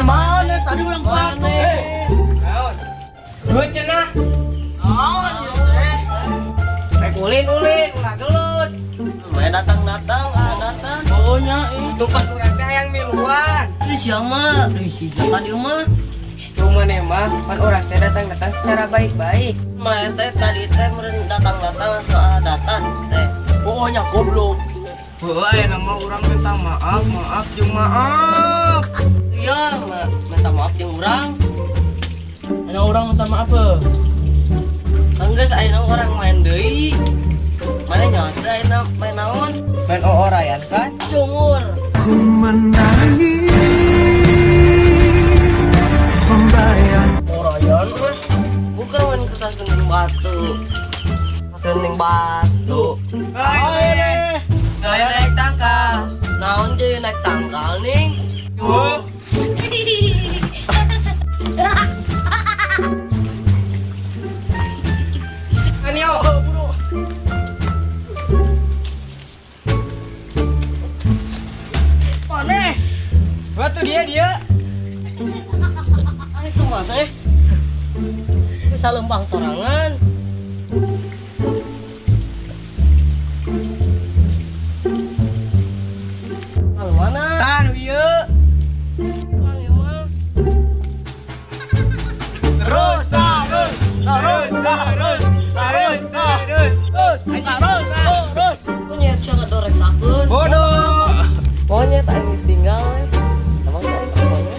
Mana tadi ulang mana? Duit cenah. Ulin ulah gelut. Main datang. Pokoknya itu kan urang teh hayang miluan. Siang mah, si jaka di rumah. Cuma nih mah kan urang teh datang secara baik-baik. Main teh tadi teh meureun datang soal datang teh. Pokoknya goblok. Heuh aya nama urang minta maaf jeung maaf. Iya, minta maaf jeung urang. Aya urang minta maaf heuh. Enggeus aya orang main deui. Mana nyata aya main naon? Main oorayan kan? Cungur. Ku menangis membayang Orayan mah bukan main kertas gening batu. Gening batu. Ayo naik tangkal. Naon jadi naik tangkal ning? Yuh. Kan yo buru. Mana? Batu dia. Itu mah teh. Bisa lembang sorangan. Kalau mana? Tan wieu. Pulang ya mah. Terus. Punya siapa dorek sakun. Bodoh. Pokoknya tak ini tinggal. Emang saya semuanya.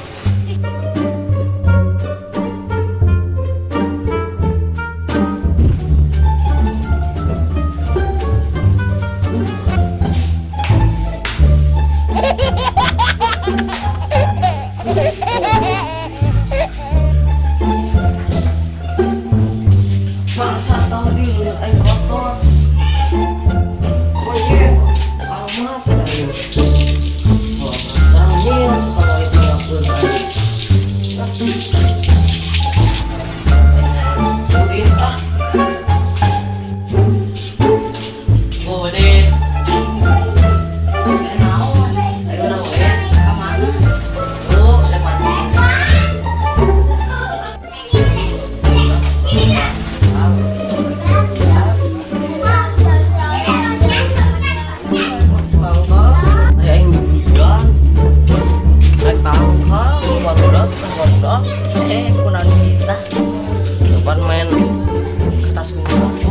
Masa tadi lihat air kotor. Oh iya, amat tadi. Angin kalau itu nggak benar. Udah ah. Boleh. Ayo orang boleh. Kemana? Tuh, lewat. Punan kita depan main kertas batu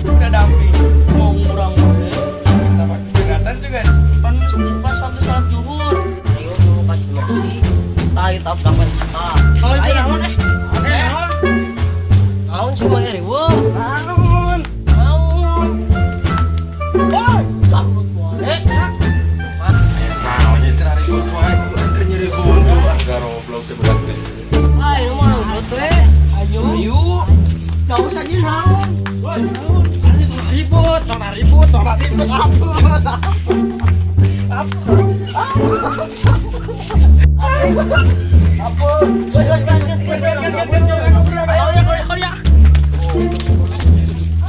Udah dampi mau ngurang sama kesehatan juga kan pas satu salat zuhur. ayo dulu kasih nasi tahu tahu dapat kata Kalau itu ayo naon naon cuma ribu naon naon oh takut boleh Naonnya teh hari gua wae ku antar nyeri buntu anggar goblok teh budak teh. ayo mau orang teh ayo enggak usah naon ribut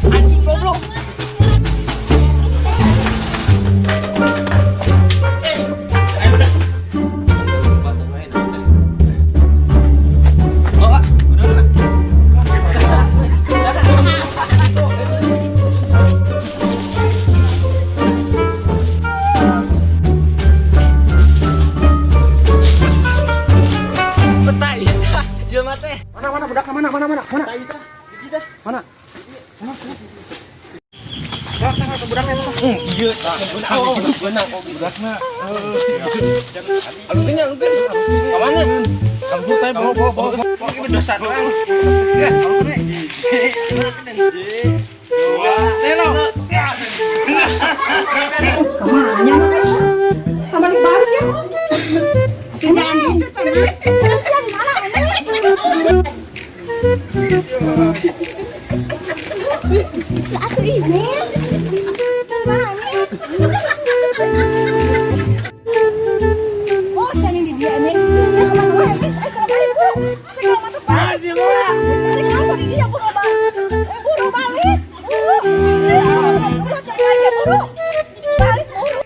anjing goblok mana budakna mana mana Tengah budaknya itu. Iya, benang budakna. Alun tinggal alun. Ka mana? Kamu teh bawa. Pokoknya berdosa doang. Ya, alun teh. Telo. Kamanya sama di balik ya. Kenapa? Satu ini. Oh, saya ini dia nih. Saya kemana lagi? Saya kemana buru? Saya kemana tuh? Tarik langsung dia buru balik. Buru balik. Buru cari aja buru. Balik buru.